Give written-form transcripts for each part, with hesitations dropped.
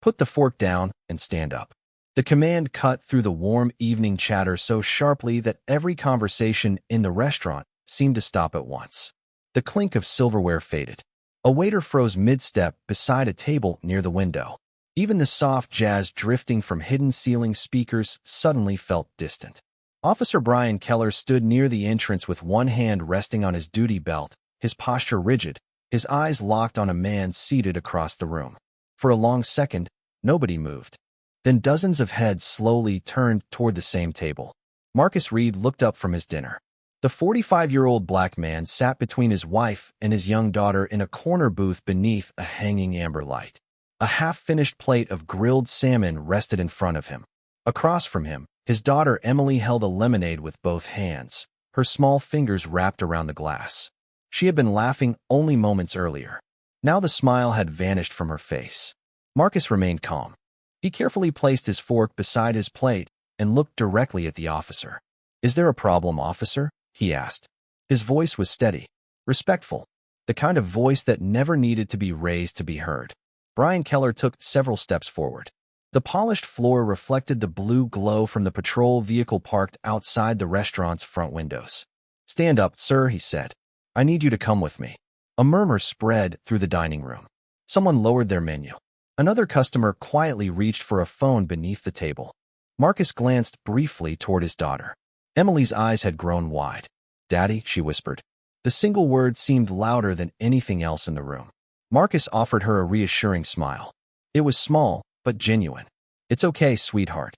Put the fork down and stand up. The command cut through the warm evening chatter so sharply that every conversation in the restaurant seemed to stop at once. The clink of silverware faded. A waiter froze mid-step beside a table near the window. Even the soft jazz drifting from hidden ceiling speakers suddenly felt distant. Officer Brian Keller stood near the entrance with one hand resting on his duty belt, his posture rigid, his eyes locked on a man seated across the room. For a long second, nobody moved. Then dozens of heads slowly turned toward the same table. Marcus Reed looked up from his dinner. The 45-year-old black man sat between his wife and his young daughter in a corner booth beneath a hanging amber light. A half-finished plate of grilled salmon rested in front of him. Across from him, his daughter Emily held a lemonade with both hands, her small fingers wrapped around the glass. She had been laughing only moments earlier. Now the smile had vanished from her face. Marcus remained calm. He carefully placed his fork beside his plate and looked directly at the officer. "Is there a problem, officer?" he asked. His voice was steady, respectful, the kind of voice that never needed to be raised to be heard. Brian Keller took several steps forward. The polished floor reflected the blue glow from the patrol vehicle parked outside the restaurant's front windows. "Stand up, sir," he said. "I need you to come with me." A murmur spread through the dining room. Someone lowered their menu. Another customer quietly reached for a phone beneath the table. Marcus glanced briefly toward his daughter. Emily's eyes had grown wide. "Daddy," she whispered. The single word seemed louder than anything else in the room. Marcus offered her a reassuring smile. It was small, but genuine. "It's okay, sweetheart."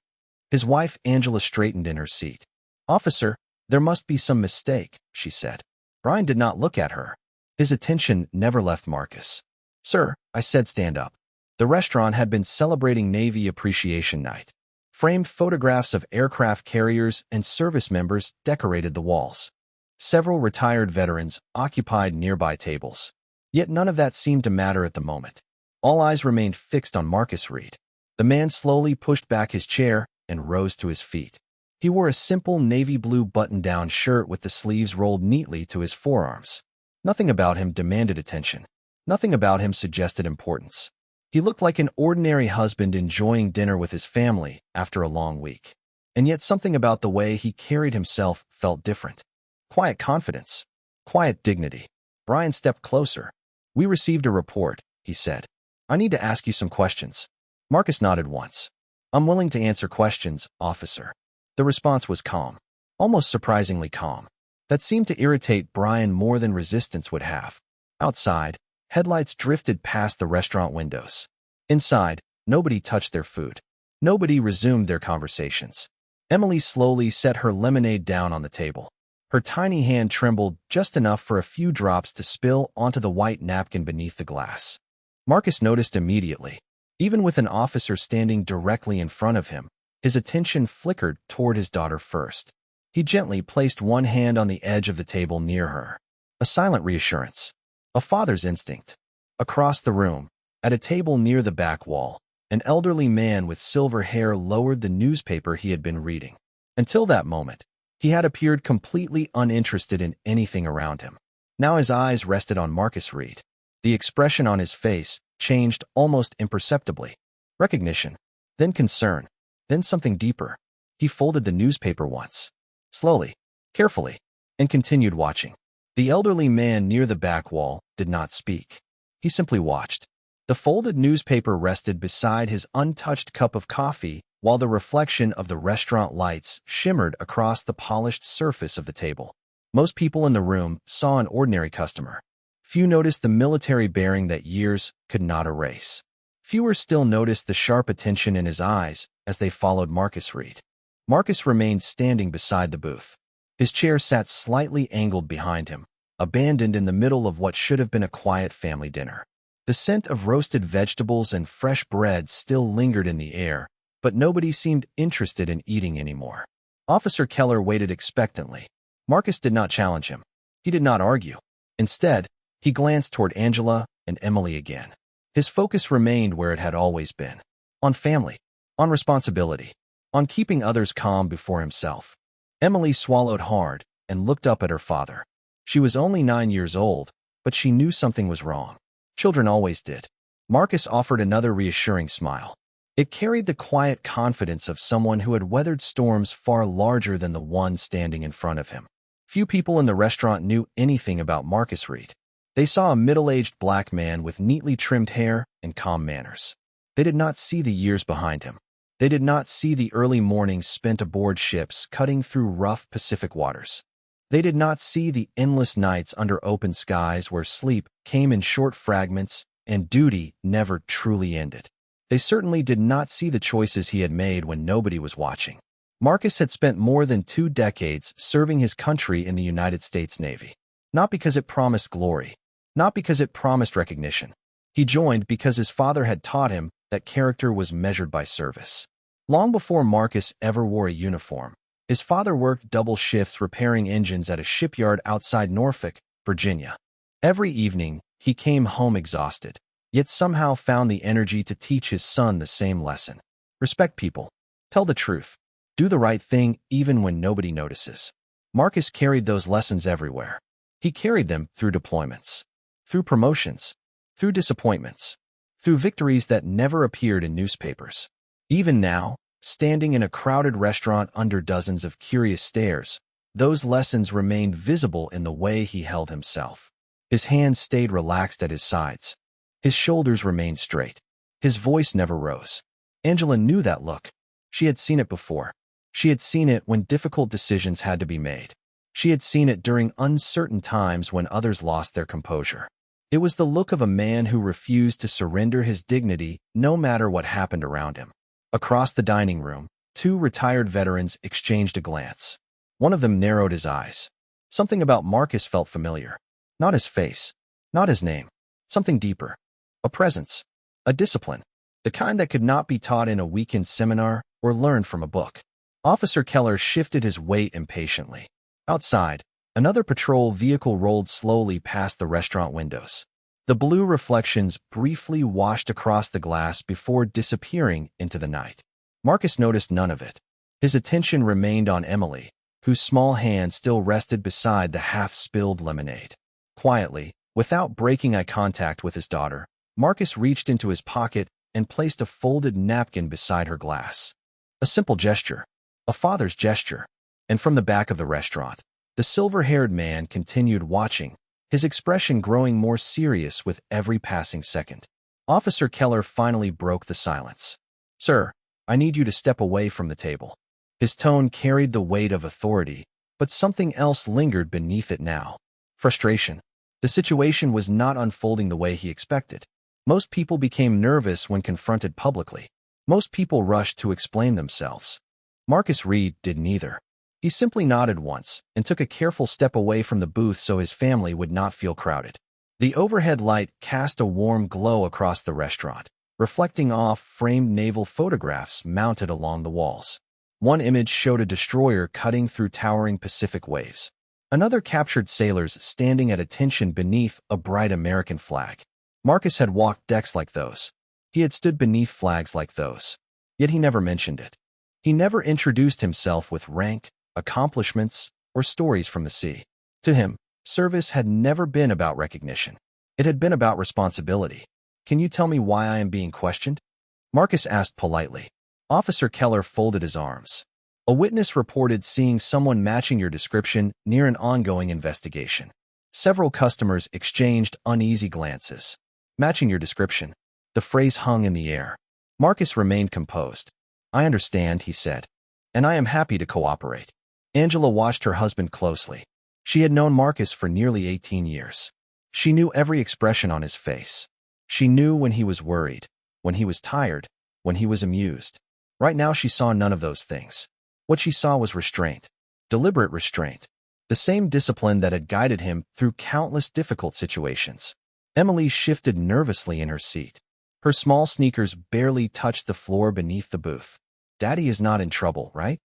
His wife Angela straightened in her seat. "Officer, there must be some mistake," she said. Brian did not look at her. His attention never left Marcus. "Sir," I said, "stand up." The restaurant had been celebrating Navy Appreciation Night. Framed photographs of aircraft carriers and service members decorated the walls. Several retired veterans occupied nearby tables. Yet none of that seemed to matter at the moment. All eyes remained fixed on Marcus Reed. The man slowly pushed back his chair and rose to his feet. He wore a simple navy blue button-down shirt with the sleeves rolled neatly to his forearms. Nothing about him demanded attention. Nothing about him suggested importance. He looked like an ordinary husband enjoying dinner with his family after a long week. And yet something about the way he carried himself felt different. Quiet confidence. Quiet dignity. Brian stepped closer. "We received a report," he said. "I need to ask you some questions." Marcus nodded once. "I'm willing to answer questions, officer." The response was calm. Almost surprisingly calm. That seemed to irritate Brian more than resistance would have. Outside, headlights drifted past the restaurant windows. Inside, nobody touched their food. Nobody resumed their conversations. Emily slowly set her lemonade down on the table. Her tiny hand trembled just enough for a few drops to spill onto the white napkin beneath the glass. Marcus noticed immediately. Even with an officer standing directly in front of him, his attention flickered toward his daughter first. He gently placed one hand on the edge of the table near her. A silent reassurance. A father's instinct. Across the room, at a table near the back wall, an elderly man with silver hair lowered the newspaper he had been reading. Until that moment, he had appeared completely uninterested in anything around him. Now his eyes rested on Marcus Reed. The expression on his face changed almost imperceptibly. Recognition, then concern, then something deeper. He folded the newspaper once, slowly, carefully, and continued watching. The elderly man near the back wall did not speak. He simply watched. The folded newspaper rested beside his untouched cup of coffee while the reflection of the restaurant lights shimmered across the polished surface of the table. Most people in the room saw an ordinary customer. Few noticed the military bearing that years could not erase. Fewer still noticed the sharp attention in his eyes as they followed Marcus Reed. Marcus remained standing beside the booth. His chair sat slightly angled behind him, abandoned in the middle of what should have been a quiet family dinner. The scent of roasted vegetables and fresh bread still lingered in the air, but nobody seemed interested in eating anymore. Officer Keller waited expectantly. Marcus did not challenge him. He did not argue. Instead, he glanced toward Angela and Emily again. His focus remained where it had always been. On family. On responsibility. On keeping others calm before himself. Emily swallowed hard and looked up at her father. She was only 9 years old, but she knew something was wrong. Children always did. Marcus offered another reassuring smile. It carried the quiet confidence of someone who had weathered storms far larger than the one standing in front of him. Few people in the restaurant knew anything about Marcus Reed. They saw a middle-aged black man with neatly trimmed hair and calm manners. They did not see the years behind him. They did not see the early mornings spent aboard ships cutting through rough Pacific waters. They did not see the endless nights under open skies where sleep came in short fragments and duty never truly ended. They certainly did not see the choices he had made when nobody was watching. Marcus had spent more than 2 decades serving his country in the United States Navy. Not because it promised glory, not because it promised recognition. He joined because his father had taught him that character was measured by service. Long before Marcus ever wore a uniform, his father worked double shifts repairing engines at a shipyard outside Norfolk, Virginia. Every evening, he came home exhausted, yet somehow found the energy to teach his son the same lesson. Respect people. Tell the truth. Do the right thing even when nobody notices. Marcus carried those lessons everywhere. He carried them through deployments, through promotions, through disappointments, through victories that never appeared in newspapers. Even now, standing in a crowded restaurant under dozens of curious stares, those lessons remained visible in the way he held himself. His hands stayed relaxed at his sides. His shoulders remained straight. His voice never rose. Angela knew that look. She had seen it before. She had seen it when difficult decisions had to be made. She had seen it during uncertain times when others lost their composure. It was the look of a man who refused to surrender his dignity no matter what happened around him. Across the dining room, 2 retired veterans exchanged a glance. One of them narrowed his eyes. Something about Marcus felt familiar. Not his face, not his name, something deeper. A presence, a discipline, the kind that could not be taught in a weekend seminar or learned from a book. Officer Keller shifted his weight impatiently. Outside, another patrol vehicle rolled slowly past the restaurant windows. The blue reflections briefly washed across the glass before disappearing into the night. Marcus noticed none of it. His attention remained on Emily, whose small hand still rested beside the half-spilled lemonade. Quietly, without breaking eye contact with his daughter, Marcus reached into his pocket and placed a folded napkin beside her glass. A simple gesture, a father's gesture. And from the back of the restaurant, the silver-haired man continued watching, his expression growing more serious with every passing second. Officer Keller finally broke the silence. "Sir, I need you to step away from the table." His tone carried the weight of authority, but something else lingered beneath it now. Frustration. The situation was not unfolding the way he expected. Most people became nervous when confronted publicly. Most people rushed to explain themselves. Marcus Reed didn't either. He simply nodded once and took a careful step away from the booth so his family would not feel crowded. The overhead light cast a warm glow across the restaurant, reflecting off framed naval photographs mounted along the walls. One image showed a destroyer cutting through towering Pacific waves. Another captured sailors standing at attention beneath a bright American flag. Marcus had walked decks like those. He had stood beneath flags like those. Yet he never mentioned it. He never introduced himself with rank, accomplishments, or stories from the sea. To him, service had never been about recognition. It had been about responsibility. "Can you tell me why I am being questioned?" Marcus asked politely. Officer Keller folded his arms. "A witness reported seeing someone matching your description near an ongoing investigation." Several customers exchanged uneasy glances. "Matching your description." The phrase hung in the air. Marcus remained composed. "I understand," he said, "and I am happy to cooperate." Angela watched her husband closely. She had known Marcus for nearly 18 years. She knew every expression on his face. She knew when he was worried, when he was tired, when he was amused. Right now she saw none of those things. What she saw was restraint, deliberate restraint, the same discipline that had guided him through countless difficult situations. Emily shifted nervously in her seat. Her small sneakers barely touched the floor beneath the booth. "Daddy is not in trouble, right?"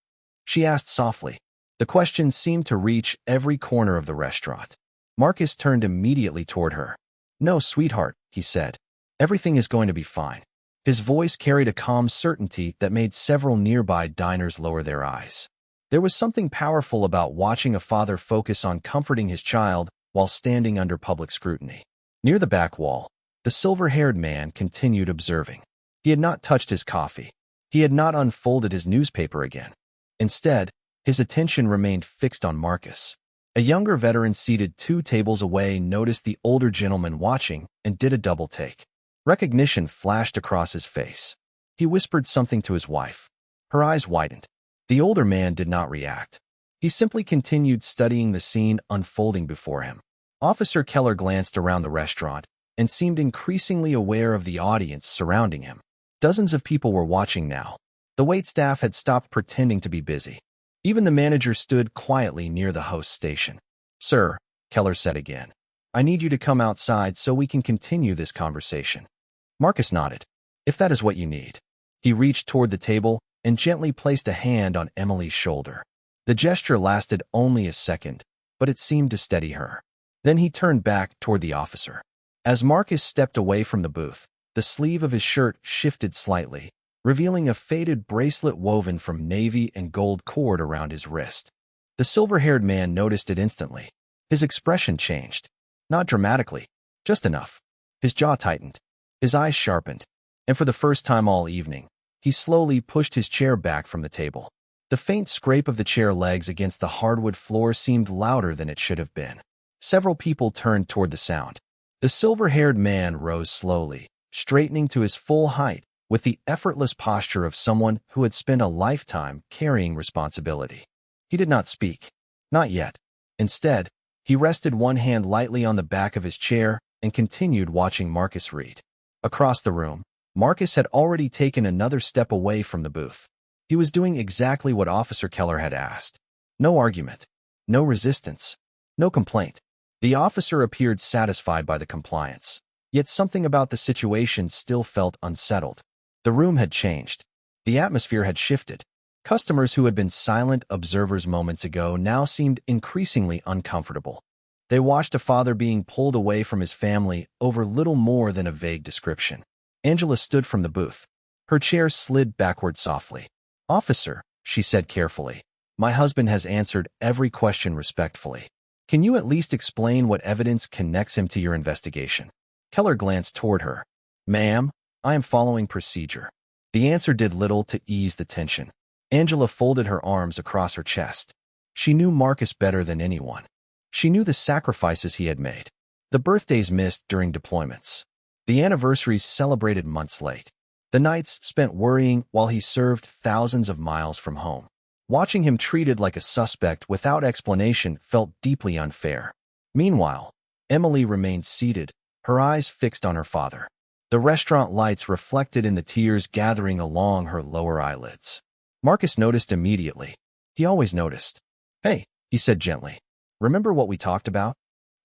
she asked softly. The question seemed to reach every corner of the restaurant. Marcus turned immediately toward her. "No, sweetheart," he said. "Everything is going to be fine." His voice carried a calm certainty that made several nearby diners lower their eyes. There was something powerful about watching a father focus on comforting his child while standing under public scrutiny. Near the back wall, The silver-haired man continued observing. He had not touched his coffee. He had not unfolded his newspaper again. Instead, his attention remained fixed on Marcus. A younger veteran seated 2 tables away noticed the older gentleman watching and did a double take. Recognition flashed across his face. He whispered something to his wife. Her eyes widened. The older man did not react. He simply continued studying the scene unfolding before him. Officer Keller glanced around the restaurant and seemed increasingly aware of the audience surrounding him. Dozens of people were watching now. The waitstaff had stopped pretending to be busy. Even the manager stood quietly near the host's station. "Sir," Keller said again, "I need you to come outside so we can continue this conversation." Marcus nodded. "If that is what you need." He reached toward the table and gently placed a hand on Emily's shoulder. The gesture lasted only a second, but it seemed to steady her. Then he turned back toward the officer. As Marcus stepped away from the booth, the sleeve of his shirt shifted slightly, revealing a faded bracelet woven from navy and gold cord around his wrist. The silver-haired man noticed it instantly. His expression changed. Not dramatically, just enough. His jaw tightened. His eyes sharpened. And for the first time all evening, he slowly pushed his chair back from the table. The faint scrape of the chair legs against the hardwood floor seemed louder than it should have been. Several people turned toward the sound. The silver-haired man rose slowly, straightening to his full height with the effortless posture of someone who had spent a lifetime carrying responsibility. He did not speak. Not yet. Instead, he rested one hand lightly on the back of his chair and continued watching Marcus read. Across the room, Marcus had already taken another step away from the booth. He was doing exactly what Officer Keller had asked. No argument. No resistance. No complaint. The officer appeared satisfied by the compliance. Yet something about the situation still felt unsettled. The room had changed. The atmosphere had shifted. Customers who had been silent observers moments ago now seemed increasingly uncomfortable. They watched a father being pulled away from his family over little more than a vague description. Angela stood from the booth. Her chair slid backward softly. "Officer," she said carefully, "my husband has answered every question respectfully. Can you at least explain what evidence connects him to your investigation?" Keller glanced toward her. "Ma'am, I am following procedure." The answer did little to ease the tension. Angela folded her arms across her chest. She knew Marcus better than anyone. She knew the sacrifices he had made. The birthdays missed during deployments. The anniversaries celebrated months late. The nights spent worrying while he served thousands of miles from home. Watching him treated like a suspect without explanation felt deeply unfair. Meanwhile, Emily remained seated, her eyes fixed on her father. The restaurant lights reflected in the tears gathering along her lower eyelids. Marcus noticed immediately. He always noticed. "Hey," he said gently. "Remember what we talked about?"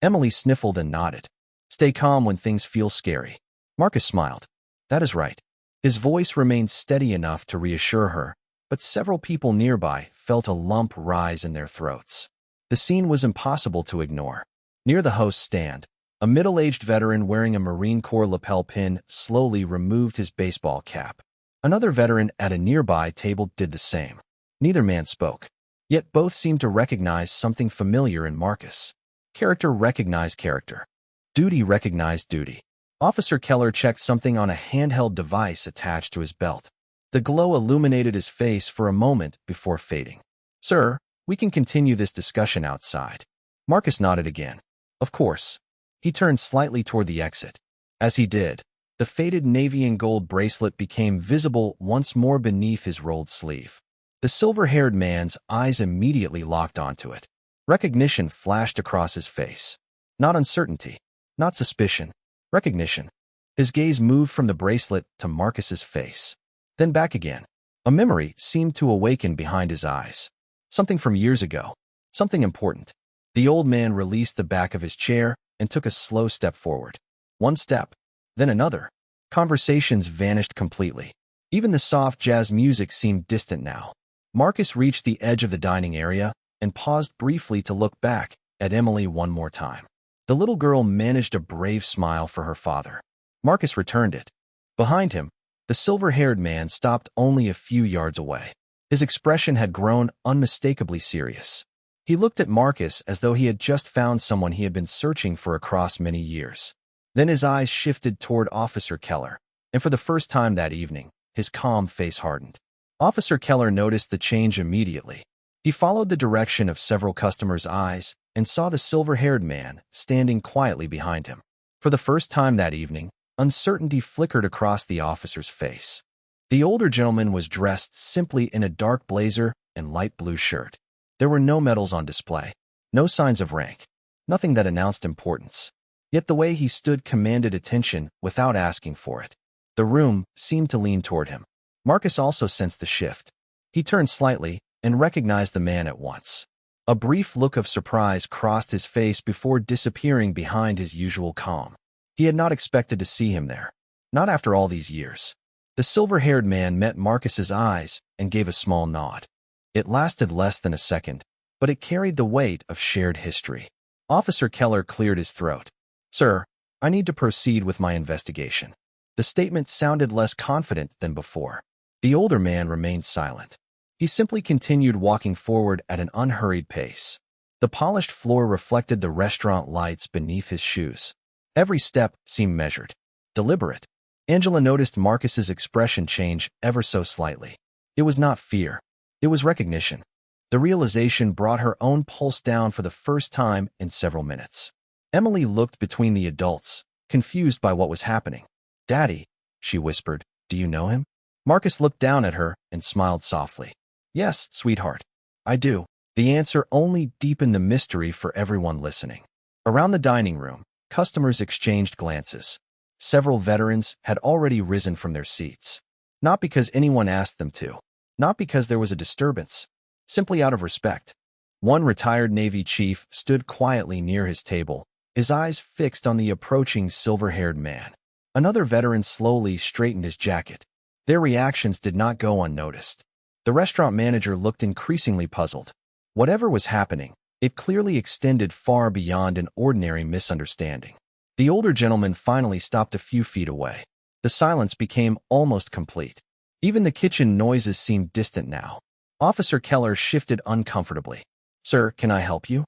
Emily sniffled and nodded. "Stay calm when things feel scary." Marcus smiled. "That is right." His voice remained steady enough to reassure her, but several people nearby felt a lump rise in their throats. The scene was impossible to ignore. Near the host's stand, a middle-aged veteran wearing a Marine Corps lapel pin slowly removed his baseball cap. Another veteran at a nearby table did the same. Neither man spoke, yet both seemed to recognize something familiar in Marcus. Character recognized character. Duty recognized duty. Officer Keller checked something on a handheld device attached to his belt. The glow illuminated his face for a moment before fading. "Sir, we can continue this discussion outside." Marcus nodded again. "Of course." He turned slightly toward the exit. As he did, the faded navy and gold bracelet became visible once more beneath his rolled sleeve. The silver-haired man's eyes immediately locked onto it. Recognition flashed across his face. Not uncertainty, not suspicion. Recognition. His gaze moved from the bracelet to Marcus's face. Then back again. A memory seemed to awaken behind his eyes. Something from years ago. Something important. The old man released the back of his chair and took a slow step forward. One step, then another. Conversations vanished completely. Even the soft jazz music seemed distant now. Marcus reached the edge of the dining area and paused briefly to look back at Emily one more time. The little girl managed a brave smile for her father. Marcus returned it. Behind him, the silver-haired man stopped only a few yards away. His expression had grown unmistakably serious. He looked at Marcus as though he had just found someone he had been searching for across many years. Then his eyes shifted toward Officer Keller, and for the first time that evening, his calm face hardened. Officer Keller noticed the change immediately. He followed the direction of several customers' eyes and saw the silver-haired man standing quietly behind him. For the first time that evening, uncertainty flickered across the officer's face. The older gentleman was dressed simply in a dark blazer and light blue shirt. There were no medals on display, no signs of rank, nothing that announced importance. Yet the way he stood commanded attention without asking for it. The room seemed to lean toward him. Marcus also sensed the shift. He turned slightly and recognized the man at once. A brief look of surprise crossed his face before disappearing behind his usual calm. He had not expected to see him there, not after all these years. The silver-haired man met Marcus's eyes and gave a small nod. It lasted less than a second, but it carried the weight of shared history. Officer Keller cleared his throat. "Sir, I need to proceed with my investigation." The statement sounded less confident than before. The older man remained silent. He simply continued walking forward at an unhurried pace. The polished floor reflected the restaurant lights beneath his shoes. Every step seemed measured, deliberate. Angela noticed Marcus's expression change ever so slightly. It was not fear. It was recognition. The realization brought her own pulse down for the first time in several minutes. Emily looked between the adults, confused by what was happening. "Daddy," she whispered, "do you know him?" Marcus looked down at her and smiled softly. "Yes, sweetheart, I do." The answer only deepened the mystery for everyone listening. Around the dining room, customers exchanged glances. Several veterans had already risen from their seats. Not because anyone asked them to. Not because there was a disturbance. Simply out of respect. One retired Navy chief stood quietly near his table, his eyes fixed on the approaching silver-haired man. Another veteran slowly straightened his jacket. Their reactions did not go unnoticed. The restaurant manager looked increasingly puzzled. Whatever was happening, it clearly extended far beyond an ordinary misunderstanding. The older gentleman finally stopped a few feet away. The silence became almost complete. Even the kitchen noises seemed distant now. Officer Keller shifted uncomfortably. "Sir, can I help you?"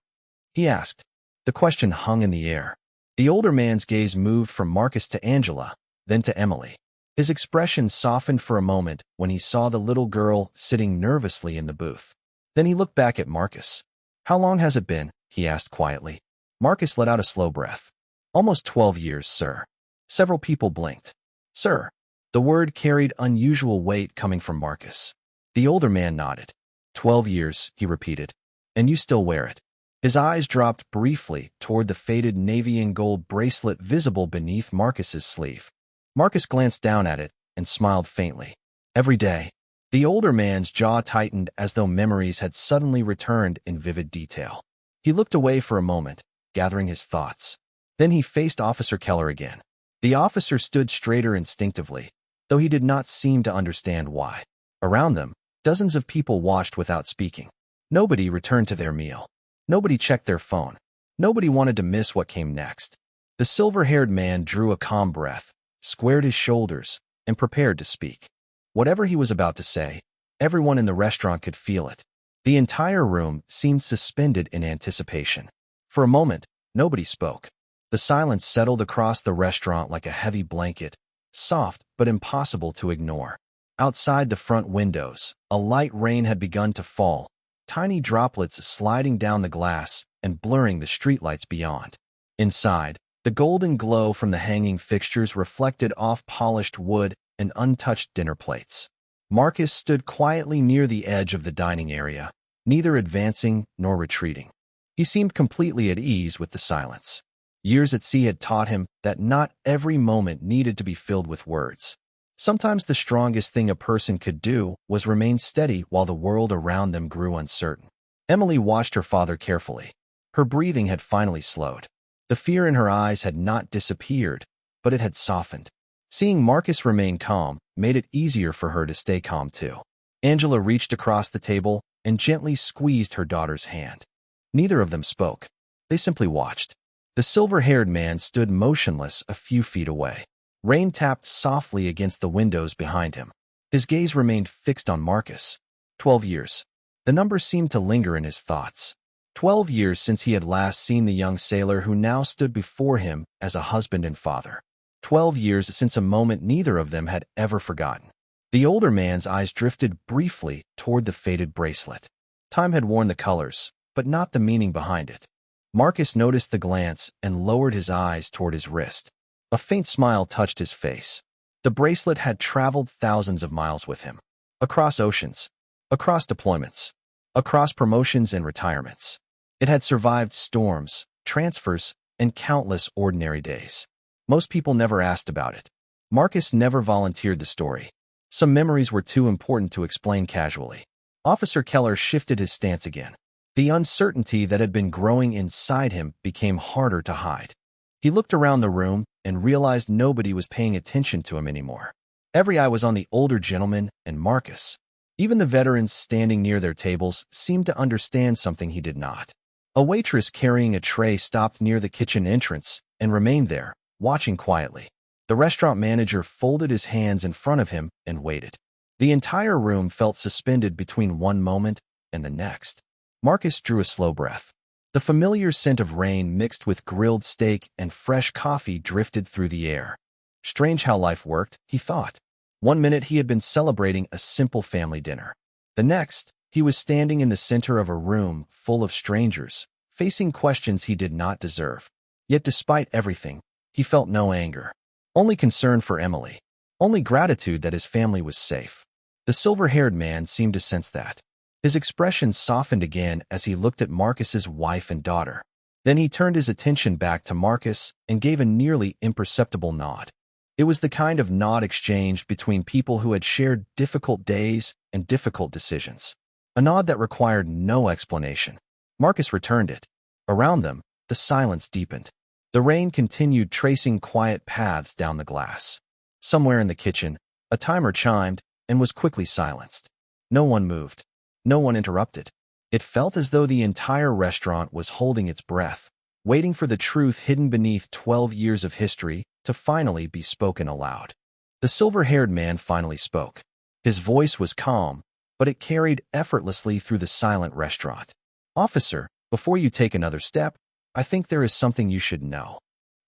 he asked. The question hung in the air. The older man's gaze moved from Marcus to Angela, then to Emily. His expression softened for a moment when he saw the little girl sitting nervously in the booth. Then he looked back at Marcus. "How long has it been?" he asked quietly. Marcus let out a slow breath. "Almost 12 years, sir." Several people blinked. "Sir." The word carried unusual weight coming from Marcus. The older man nodded. 12 years, he repeated. "And you still wear it." His eyes dropped briefly toward the faded navy and gold bracelet visible beneath Marcus's sleeve. Marcus glanced down at it and smiled faintly. "Every day." The older man's jaw tightened as though memories had suddenly returned in vivid detail. He looked away for a moment, gathering his thoughts. Then he faced Officer Keller again. The officer stood straighter instinctively, though he did not seem to understand why. Around them, dozens of people watched without speaking. Nobody returned to their meal. Nobody checked their phone. Nobody wanted to miss what came next. The silver-haired man drew a calm breath, squared his shoulders, and prepared to speak. Whatever he was about to say, everyone in the restaurant could feel it. The entire room seemed suspended in anticipation. For a moment, nobody spoke. The silence settled across the restaurant like a heavy blanket, soft but impossible to ignore. Outside the front windows, a light rain had begun to fall, tiny droplets sliding down the glass and blurring the streetlights beyond. Inside, the golden glow from the hanging fixtures reflected off polished wood and untouched dinner plates. Marcus stood quietly near the edge of the dining area, neither advancing nor retreating. He seemed completely at ease with the silence. Years at sea had taught him that not every moment needed to be filled with words. Sometimes the strongest thing a person could do was remain steady while the world around them grew uncertain. Emily watched her father carefully. Her breathing had finally slowed. The fear in her eyes had not disappeared, but it had softened. Seeing Marcus remain calm made it easier for her to stay calm too. Angela reached across the table and gently squeezed her daughter's hand. Neither of them spoke. They simply watched. The silver-haired man stood motionless a few feet away. Rain tapped softly against the windows behind him. His gaze remained fixed on Marcus. 12 years. The number seemed to linger in his thoughts. 12 years since he had last seen the young sailor who now stood before him as a husband and father. 12 years since a moment neither of them had ever forgotten. The older man's eyes drifted briefly toward the faded bracelet. Time had worn the colors, but not the meaning behind it. Marcus noticed the glance and lowered his eyes toward his wrist. A faint smile touched his face. The bracelet had traveled thousands of miles with him. Across oceans, across deployments, across promotions and retirements. It had survived storms, transfers, and countless ordinary days. Most people never asked about it. Marcus never volunteered the story. Some memories were too important to explain casually. Officer Keller shifted his stance again. The uncertainty that had been growing inside him became harder to hide. He looked around the room and realized nobody was paying attention to him anymore. Every eye was on the older gentleman and Marcus. Even the veterans standing near their tables seemed to understand something he did not. A waitress carrying a tray stopped near the kitchen entrance and remained there, watching quietly. The restaurant manager folded his hands in front of him and waited. The entire room felt suspended between one moment and the next. Marcus drew a slow breath. The familiar scent of rain mixed with grilled steak and fresh coffee drifted through the air. Strange how life worked, he thought. One minute he had been celebrating a simple family dinner. The next, he was standing in the center of a room full of strangers, facing questions he did not deserve. Yet despite everything, he felt no anger. Only concern for Emily. Only gratitude that his family was safe. The silver-haired man seemed to sense that. His expression softened again as he looked at Marcus's wife and daughter. Then he turned his attention back to Marcus and gave a nearly imperceptible nod. It was the kind of nod exchanged between people who had shared difficult days and difficult decisions. A nod that required no explanation. Marcus returned it. Around them, the silence deepened. The rain continued tracing quiet paths down the glass. Somewhere in the kitchen, a timer chimed and was quickly silenced. No one moved. No one interrupted. It felt as though the entire restaurant was holding its breath, waiting for the truth hidden beneath 12 years of history to finally be spoken aloud. The silver-haired man finally spoke. His voice was calm, but it carried effortlessly through the silent restaurant. "Officer, before you take another step, I think there is something you should know."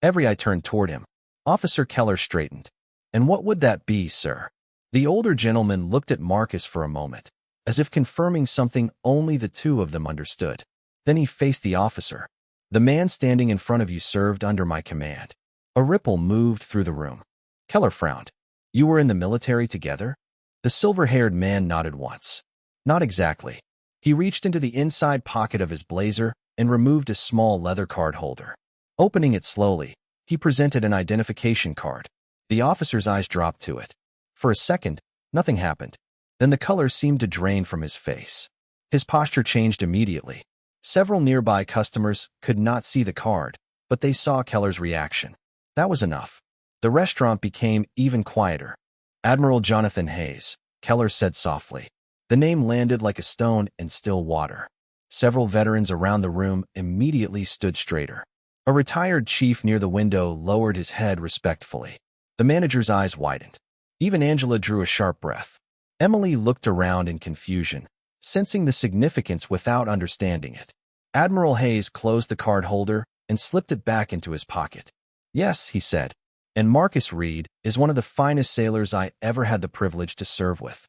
Every eye turned toward him. Officer Keller straightened. "And what would that be, sir?" The older gentleman looked at Marcus for a moment, as if confirming something only the two of them understood. Then he faced the officer. "The man standing in front of you served under my command." A ripple moved through the room. Keller frowned. "You were in the military together?" The silver-haired man nodded once. "Not exactly." He reached into the inside pocket of his blazer and removed a small leather card holder. Opening it slowly, he presented an identification card. The officer's eyes dropped to it. For a second, nothing happened. Then the color seemed to drain from his face. His posture changed immediately. Several nearby customers could not see the card, but they saw Keller's reaction. That was enough. The restaurant became even quieter. "Admiral Jonathan Hayes," Keller said softly. The name landed like a stone in still water. Several veterans around the room immediately stood straighter. A retired chief near the window lowered his head respectfully. The manager's eyes widened. Even Angela drew a sharp breath. Emily looked around in confusion, sensing the significance without understanding it. Admiral Hayes closed the card holder and slipped it back into his pocket. "Yes," he said, "and Marcus Reed is one of the finest sailors I ever had the privilege to serve with."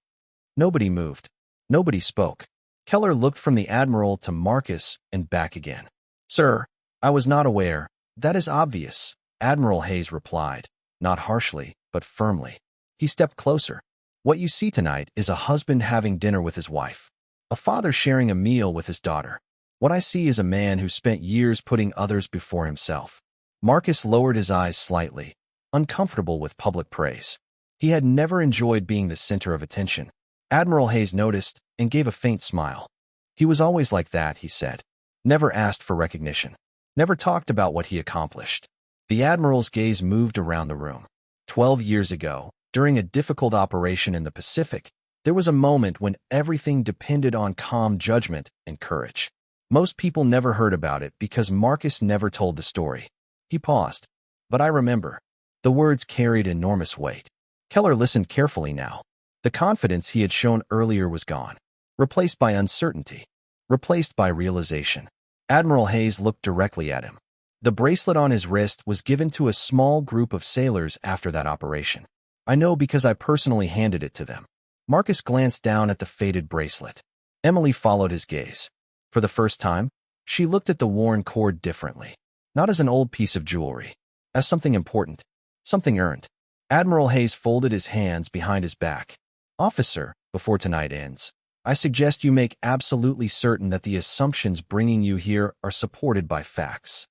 Nobody moved. Nobody spoke. Keller looked from the Admiral to Marcus and back again. "Sir, I was not aware. That is obvious," Admiral Hayes replied, not harshly, but firmly. He stepped closer. "What you see tonight is a husband having dinner with his wife, a father sharing a meal with his daughter. What I see is a man who spent years putting others before himself." Marcus lowered his eyes slightly, uncomfortable with public praise. He had never enjoyed being the center of attention. Admiral Hayes noticed and gave a faint smile. He was always like that, he said. Never asked for recognition. Never talked about what he accomplished. The Admiral's gaze moved around the room. 12 years ago, during a difficult operation in the Pacific, there was a moment when everything depended on calm judgment and courage. Most people never heard about it because Marcus never told the story. He paused. "But I remember." The words carried enormous weight. Keller listened carefully now. The confidence he had shown earlier was gone, replaced by uncertainty, replaced by realization. Admiral Hayes looked directly at him. The bracelet on his wrist was given to a small group of sailors after that operation. I know because I personally handed it to them. Marcus glanced down at the faded bracelet. Emily followed his gaze. For the first time, she looked at the worn cord differently. Not as an old piece of jewelry. As something important. Something earned. Admiral Hayes folded his hands behind his back. Officer, before tonight ends, I suggest you make absolutely certain that the assumptions bringing you here are supported by facts.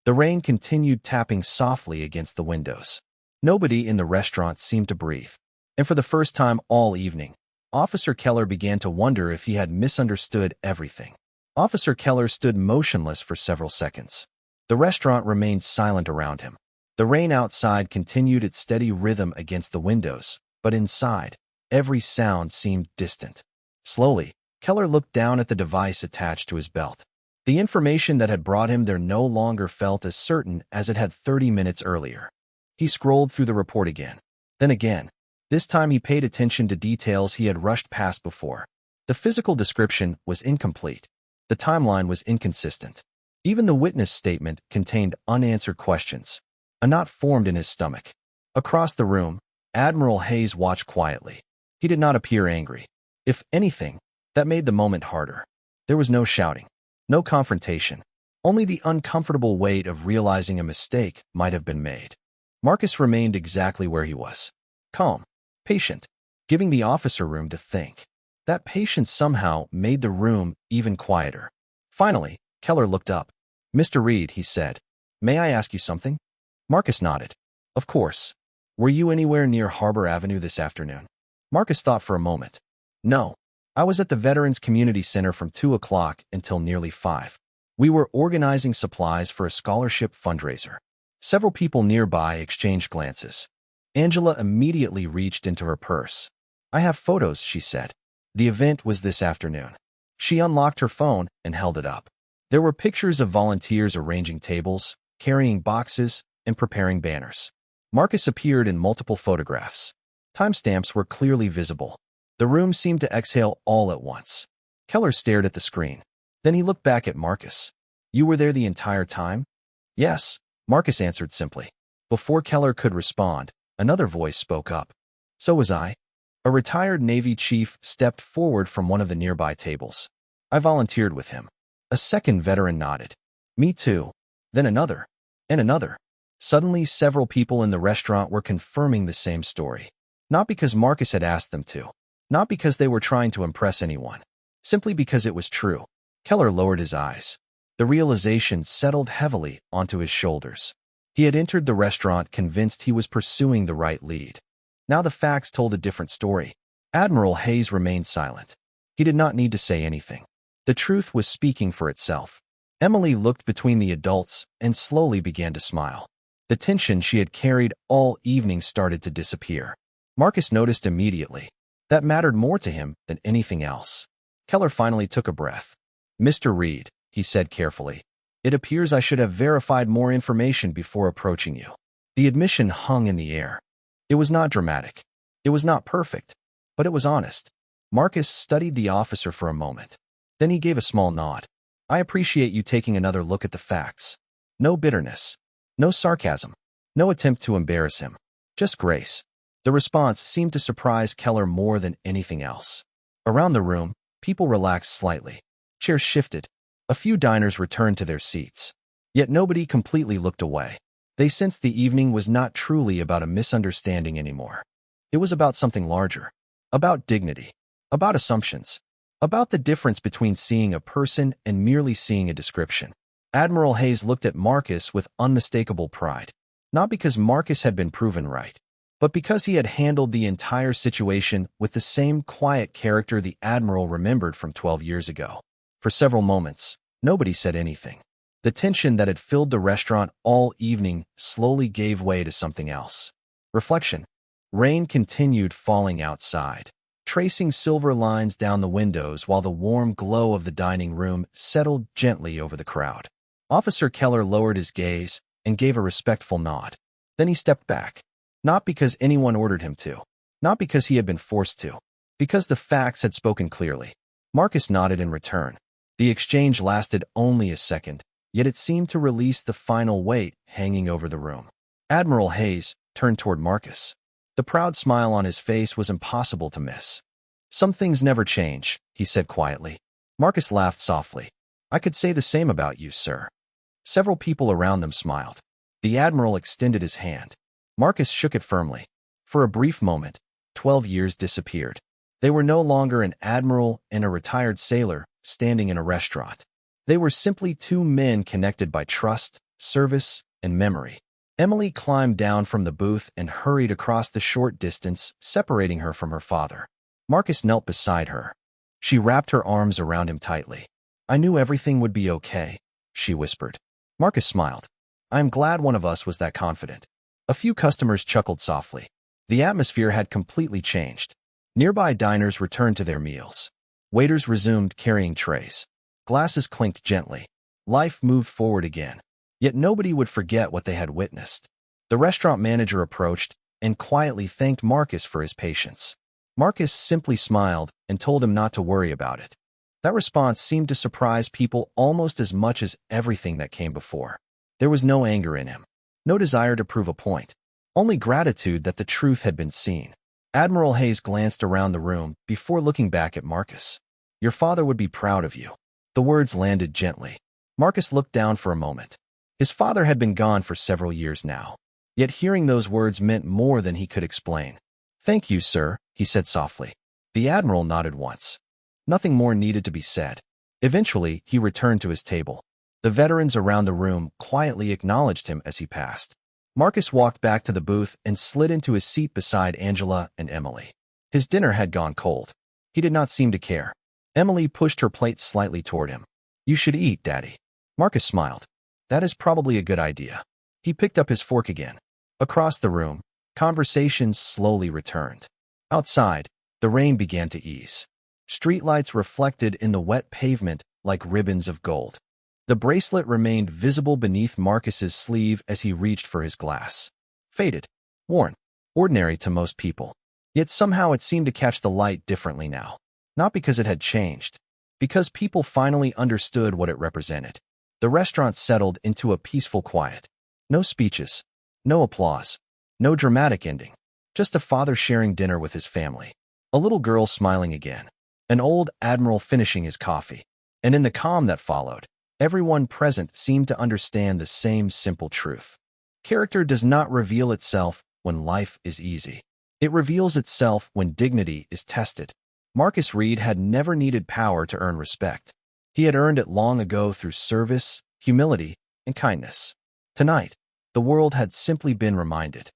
The rain continued tapping softly against the windows. Nobody in the restaurant seemed to breathe. And for the first time all evening, Officer Keller began to wonder if he had misunderstood everything. Officer Keller stood motionless for several seconds. The restaurant remained silent around him. The rain outside continued its steady rhythm against the windows, but inside, every sound seemed distant. Slowly, Keller looked down at the device attached to his belt. The information that had brought him there no longer felt as certain as it had 30 minutes earlier. He scrolled through the report again. Then again. This time he paid attention to details he had rushed past before. The physical description was incomplete. The timeline was inconsistent. Even the witness statement contained unanswered questions. A knot formed in his stomach. Across the room, Admiral Hayes watched quietly. He did not appear angry. If anything, that made the moment harder. There was no shouting, no confrontation, only the uncomfortable weight of realizing a mistake might have been made. Marcus remained exactly where he was. Calm, patient, giving the officer room to think. That patience somehow made the room even quieter. Finally, Keller looked up. "Mr. Reed," he said, "may I ask you something?" Marcus nodded. "Of course. Were you anywhere near Harbor Avenue this afternoon?" Marcus thought for a moment. "No. I was at the Veterans Community Center from 2 o'clock until nearly 5. We were organizing supplies for a scholarship fundraiser." Several people nearby exchanged glances. Angela immediately reached into her purse. "I have photos," she said. "The event was this afternoon." She unlocked her phone and held it up. There were pictures of volunteers arranging tables, carrying boxes, and preparing banners. Marcus appeared in multiple photographs. Timestamps were clearly visible. The room seemed to exhale all at once. Keller stared at the screen. Then he looked back at Marcus. "You were there the entire time?" "Yes," Marcus answered simply. Before Keller could respond, another voice spoke up. "So was I." A retired Navy chief stepped forward from one of the nearby tables. "I volunteered with him." A second veteran nodded. "Me too." Then another. And another. Suddenly, several people in the restaurant were confirming the same story. Not because Marcus had asked them to. Not because they were trying to impress anyone. Simply because it was true. Keller lowered his eyes. The realization settled heavily onto his shoulders. He had entered the restaurant convinced he was pursuing the right lead. Now the facts told a different story. Admiral Hayes remained silent. He did not need to say anything. The truth was speaking for itself. Emily looked between the adults and slowly began to smile. The tension she had carried all evening started to disappear. Marcus noticed immediately. That mattered more to him than anything else. Keller finally took a breath. "Mr. Reed," he said carefully, "it appears I should have verified more information before approaching you." The admission hung in the air. It was not dramatic. It was not perfect, but it was honest. Marcus studied the officer for a moment. Then he gave a small nod. "I appreciate you taking another look at the facts." No bitterness. No sarcasm. No attempt to embarrass him. Just grace. The response seemed to surprise Keller more than anything else. Around the room, people relaxed slightly. Chairs shifted. A few diners returned to their seats. Yet nobody completely looked away. They sensed the evening was not truly about a misunderstanding anymore. It was about something larger. About dignity. About assumptions. About the difference between seeing a person and merely seeing a description. Admiral Hayes looked at Marcus with unmistakable pride. Not because Marcus had been proven right, but because he had handled the entire situation with the same quiet character the Admiral remembered from 12 years ago. For several moments, nobody said anything. The tension that had filled the restaurant all evening slowly gave way to something else. Reflection. Rain continued falling outside, tracing silver lines down the windows while the warm glow of the dining room settled gently over the crowd. Officer Keller lowered his gaze and gave a respectful nod. Then he stepped back. Not because anyone ordered him to. Not because he had been forced to. Because the facts had spoken clearly. Marcus nodded in return. The exchange lasted only a second, yet it seemed to release the final weight hanging over the room. Admiral Hayes turned toward Marcus. The proud smile on his face was impossible to miss. "Some things never change," he said quietly. Marcus laughed softly. "I could say the same about you, sir." Several people around them smiled. The Admiral extended his hand. Marcus shook it firmly. For a brief moment, 12 years disappeared. They were no longer an admiral and a retired sailor standing in a restaurant. They were simply two men connected by trust, service, and memory. Emily climbed down from the booth and hurried across the short distance separating her from her father. Marcus knelt beside her. She wrapped her arms around him tightly. "I knew everything would be okay," she whispered. Marcus smiled. "I am glad one of us was that confident." A few customers chuckled softly. The atmosphere had completely changed. Nearby diners returned to their meals. Waiters resumed carrying trays. Glasses clinked gently. Life moved forward again. Yet nobody would forget what they had witnessed. The restaurant manager approached and quietly thanked Marcus for his patience. Marcus simply smiled and told him not to worry about it. That response seemed to surprise people almost as much as everything that came before. There was no anger in him, no desire to prove a point, only gratitude that the truth had been seen. Admiral Hayes glanced around the room before looking back at Marcus. "Your father would be proud of you." The words landed gently. Marcus looked down for a moment. His father had been gone for several years now, yet hearing those words meant more than he could explain. "Thank you, sir," he said softly. The Admiral nodded once. Nothing more needed to be said. Eventually, he returned to his table. The veterans around the room quietly acknowledged him as he passed. Marcus walked back to the booth and slid into his seat beside Angela and Emily. His dinner had gone cold. He did not seem to care. Emily pushed her plate slightly toward him. "You should eat, Daddy." Marcus smiled. "That is probably a good idea." He picked up his fork again. Across the room, conversations slowly returned. Outside, the rain began to ease. Streetlights reflected in the wet pavement like ribbons of gold. The bracelet remained visible beneath Marcus's sleeve as he reached for his glass. Faded, worn, ordinary to most people. Yet somehow it seemed to catch the light differently now. Not because it had changed, because people finally understood what it represented. The restaurant settled into a peaceful quiet. No speeches, no applause, no dramatic ending. Just a father sharing dinner with his family. A little girl smiling again. An old admiral finishing his coffee. And in the calm that followed, everyone present seemed to understand the same simple truth. Character does not reveal itself when life is easy. It reveals itself when dignity is tested. Marcus Reed had never needed power to earn respect. He had earned it long ago through service, humility, and kindness. Tonight, the world had simply been reminded.